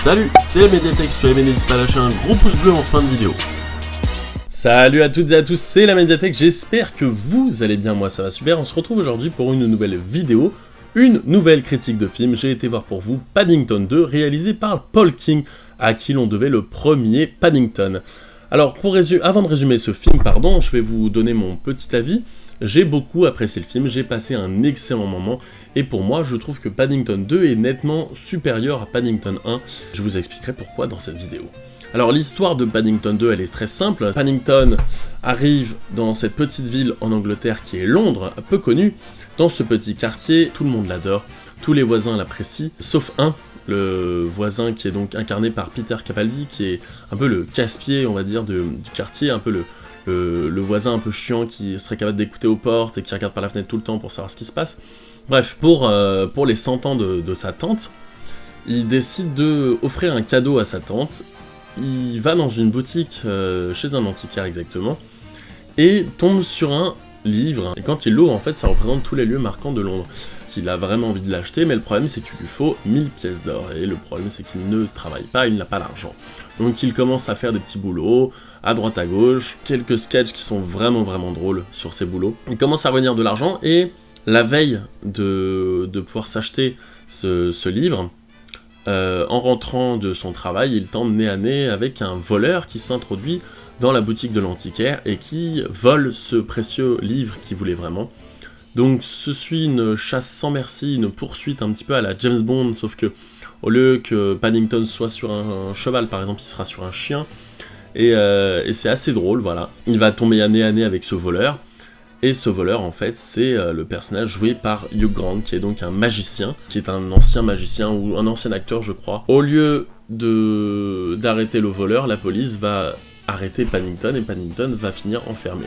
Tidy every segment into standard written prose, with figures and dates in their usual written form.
Salut, c'est Mediatek, soyez bénis, n'hésitez pas à lâcher un gros pouce bleu en fin de vidéo. Salut à toutes et à tous, c'est la Mediatek, j'espère que vous allez bien, moi ça va super. On se retrouve aujourd'hui pour une nouvelle vidéo, une nouvelle critique de film. J'ai été voir pour vous Paddington 2, réalisé par Paul King, à qui l'on devait le premier Paddington. Alors, avant de résumer ce film, je vais vous donner mon petit avis. J'ai beaucoup apprécié le film, j'ai passé un excellent moment, et pour moi, je trouve que Paddington 2 est nettement supérieur à Paddington 1. Je vous expliquerai pourquoi dans cette vidéo. Alors, l'histoire de Paddington 2, elle est très simple. Paddington arrive dans cette petite ville en Angleterre qui est Londres, peu connue. Dans ce petit quartier, tout le monde l'adore, tous les voisins l'apprécient, sauf un, le voisin qui est donc incarné par Peter Capaldi, qui est un peu le casse-pied, on va dire, du quartier, un peu le voisin un peu chiant qui serait capable d'écouter aux portes et qui regarde par la fenêtre tout le temps pour savoir ce qui se passe. Bref, pour les 100 ans de sa tante, il décide d'offrir un cadeau à sa tante. Il va dans une boutique, chez un antiquaire exactement, et tombe sur un livre, et quand il l'ouvre, en fait, ça représente tous les lieux marquants de Londres. Il a vraiment envie de l'acheter, mais le problème c'est qu'il lui faut 1000 pièces d'or, et le problème c'est qu'il ne travaille pas, il n'a pas l'argent. Donc il commence à faire des petits boulots, à droite à gauche, quelques sketchs qui sont vraiment drôles sur ces boulots. Il commence à revenir de l'argent, et la veille de pouvoir s'acheter ce livre, en rentrant de son travail, il tombe nez à nez avec un voleur qui s'introduit dans la boutique de l'antiquaire et qui vole ce précieux livre qu'il voulait vraiment. Donc ce suit une chasse sans merci, une poursuite un petit peu à la James Bond, sauf que au lieu que Paddington soit sur un cheval par exemple, il sera sur un chien, et c'est assez drôle, voilà. Il va tomber nez à nez avec ce voleur, et ce voleur en fait c'est le personnage joué par Hugh Grant, qui est donc un magicien, qui est un ancien magicien, ou un ancien acteur je crois. Au lieu d'arrêter le voleur, la police va arrêter Paddington, et Paddington va finir enfermé.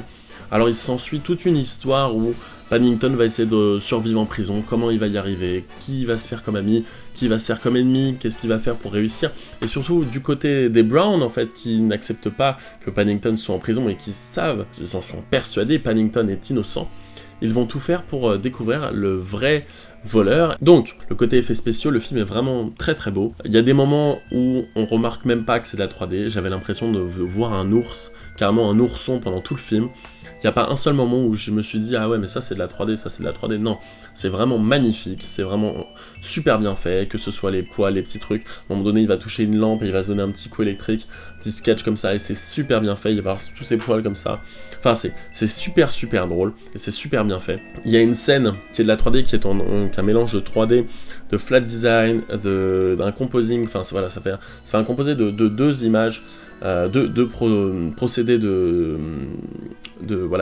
Alors il s'ensuit toute une histoire où Paddington va essayer de survivre en prison, comment il va y arriver, qui va se faire comme ami, qui va se faire comme ennemi, qu'est-ce qu'il va faire pour réussir, et surtout du côté des Brown en fait, qui n'acceptent pas que Paddington soit en prison et qui savent, ils en sont persuadés, Paddington est innocent. Ils vont tout faire pour découvrir le vrai voleur. Donc, le côté effets spéciaux, le film est vraiment très beau. Il y a des moments où on remarque même pas que c'est de la 3D. J'avais l'impression de voir un ours, carrément un ourson pendant tout le film. Il n'y a pas un seul moment où je me suis dit « Ah ouais, mais ça c'est de la 3D, ça c'est de la 3D ». Non, c'est vraiment magnifique, c'est vraiment super bien fait, que ce soit les poils, les petits trucs. À un moment donné, il va toucher une lampe et il va se donner un petit coup électrique, un petit sketch comme ça, et c'est super bien fait, il va avoir tous ses poils comme ça. Enfin, c'est super drôle, et c'est super bien fait. Il y a une scène qui est de la 3D, qui est un mélange de 3D, de flat design, d'un composing, enfin voilà, ça fait un composé de deux images, deux procédés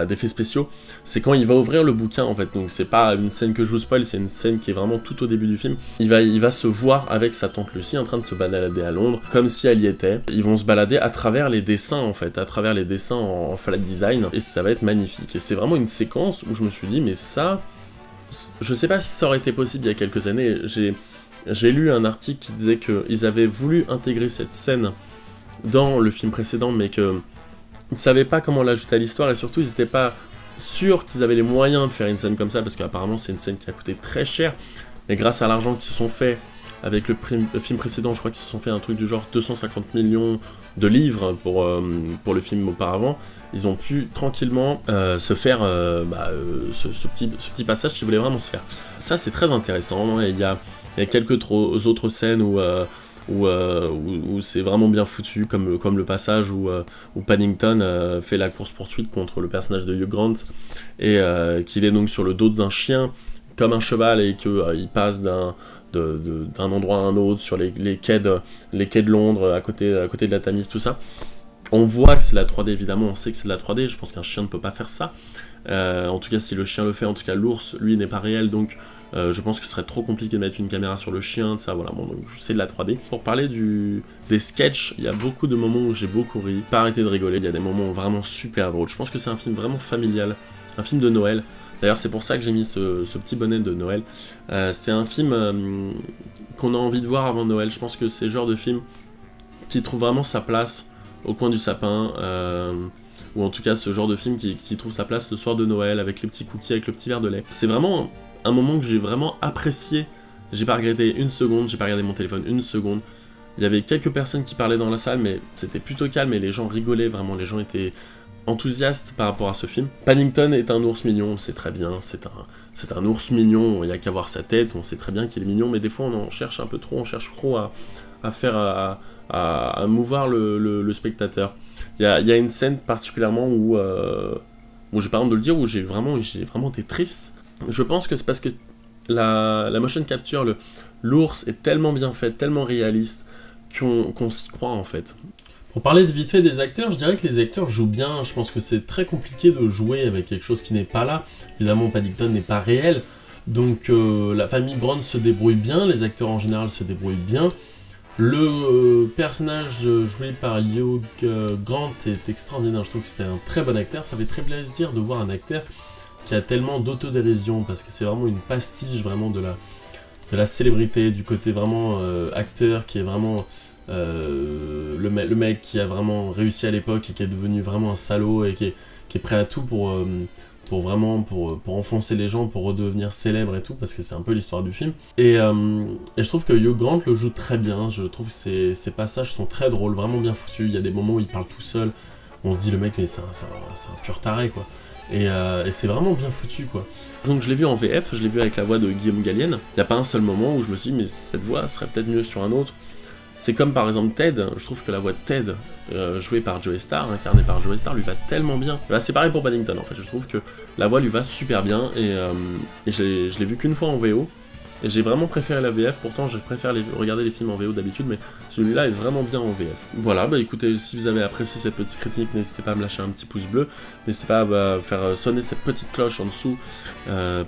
d'effets spéciaux. C'est quand il va ouvrir le bouquin en fait, donc c'est pas une scène que je vous spoil, c'est une scène qui est vraiment tout au début du film. Il va se voir avec sa tante Lucie en train de se balader à Londres, comme si elle y était. Ils vont se balader à travers les dessins en fait, à travers les dessins en flat design, et ça va être magnifique. Et c'est vraiment une séquence où je me suis dit, mais ça, je sais pas si ça aurait été possible il y a quelques années. J'ai lu un article qui disait qu'ils avaient voulu intégrer cette scène dans le film précédent, mais qu'ils ne savaient pas comment l'ajouter à l'histoire, et surtout ils n'étaient pas sûrs qu'ils avaient les moyens de faire une scène comme ça, parce qu'apparemment c'est une scène qui a coûté très cher, et grâce à l'argent qu'ils se sont fait avec le film précédent, je crois qu'ils se sont fait un truc du genre 250 millions de livres pour le film auparavant, ils ont pu tranquillement se faire ce petit passage qu'ils voulaient vraiment se faire. Ça c'est très intéressant, et il y a quelques autres scènes où c'est vraiment bien foutu, comme le passage où Paddington fait la course-poursuite contre le personnage de Hugh Grant, et qu'il est donc sur le dos d'un chien, comme un cheval, et qu'il passe d'un endroit à un autre, sur les quais de Londres, à côté de la Tamise, tout ça. On voit que c'est de la 3D, évidemment, on sait que c'est de la 3D, je pense qu'un chien ne peut pas faire ça. En tout cas, si le chien le fait, en tout cas l'ours, lui, n'est pas réel, donc je pense que ce serait trop compliqué de mettre une caméra sur le chien, ça, voilà, bon, donc c'est de la 3D. Pour parler des sketchs, il y a beaucoup de moments où j'ai beaucoup ri, pas arrêté de rigoler, il y a des moments vraiment super drôles. Je pense que c'est un film vraiment familial, un film de Noël. D'ailleurs, c'est pour ça que j'ai mis ce petit bonnet de Noël. C'est un film qu'on a envie de voir avant Noël. Je pense que c'est le genre de film qui trouve vraiment sa place au coin du sapin, ou en tout cas ce genre de film qui trouve sa place le soir de Noël, avec les petits cookies, avec le petit verre de lait. C'est vraiment un moment que j'ai vraiment apprécié. J'ai pas regretté une seconde, j'ai pas regardé mon téléphone une seconde. Il y avait quelques personnes qui parlaient dans la salle, mais c'était plutôt calme et les gens rigolaient, vraiment, les gens étaient enthousiastes par rapport à ce film. Paddington est un ours mignon, on le sait très bien, c'est un ours mignon, il n'y a qu'à voir sa tête, on sait très bien qu'il est mignon, mais des fois on en cherche un peu trop, on cherche trop à mouvoir le spectateur. Il y a une scène particulièrement où j'ai pas honte de le dire, où j'ai vraiment été triste. Je pense que c'est parce que la motion capture, l'ours est tellement bien fait, tellement réaliste, qu'on s'y croit en fait. Pour parler de vite fait des acteurs, je dirais que les acteurs jouent bien. Je pense que c'est très compliqué de jouer avec quelque chose qui n'est pas là. Évidemment, Paddington n'est pas réel, donc la famille Brown se débrouille bien, les acteurs en général se débrouillent bien. Le personnage joué par Hugh Grant est extraordinaire, je trouve que c'était un très bon acteur. Ça fait très plaisir de voir un acteur qui a tellement d'autodérision, parce que c'est vraiment une pastiche vraiment de la célébrité, du côté vraiment acteur, qui est vraiment le mec qui a vraiment réussi à l'époque et qui est devenu vraiment un salaud et qui est prêt à tout pour enfoncer les gens, pour redevenir célèbre et tout, parce que c'est un peu l'histoire du film. Et je trouve que Hugh Grant le joue très bien, je trouve que ces passages sont très drôles, vraiment bien foutus. Il y a des moments où il parle tout seul, on se dit le mec mais c'est un pur taré quoi. Et c'est vraiment bien foutu quoi. Donc je l'ai vu en VF, je l'ai vu avec la voix de Guillaume Gallienne. Il n'y a pas un seul moment où je me suis dit mais cette voix serait peut-être mieux sur un autre. C'est comme par exemple Ted, je trouve que la voix de Ted, jouée par Joey Starr, incarnée par Joey Starr, lui va tellement bien. Bah, c'est pareil pour Paddington en fait, je trouve que la voix lui va super bien, et je l'ai vu qu'une fois en VO, et j'ai vraiment préféré la VF, pourtant je préfère regarder les films en VO d'habitude, mais celui-là est vraiment bien en VF. Voilà, bah écoutez, si vous avez apprécié cette petite critique, n'hésitez pas à me lâcher un petit pouce bleu, n'hésitez pas à faire sonner cette petite cloche en dessous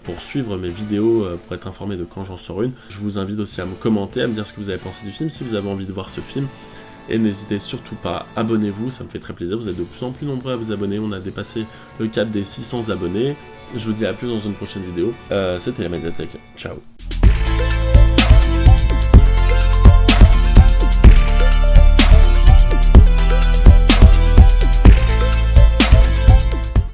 pour suivre mes vidéos, pour être informé de quand j'en sors une. Je vous invite aussi à me commenter, à me dire ce que vous avez pensé du film, si vous avez envie de voir ce film. Et n'hésitez surtout pas, abonnez-vous, ça me fait très plaisir, vous êtes de plus en plus nombreux à vous abonner, on a dépassé le cap des 600 abonnés. Je vous dis à plus dans une prochaine vidéo, c'était la Mediathèque, ciao.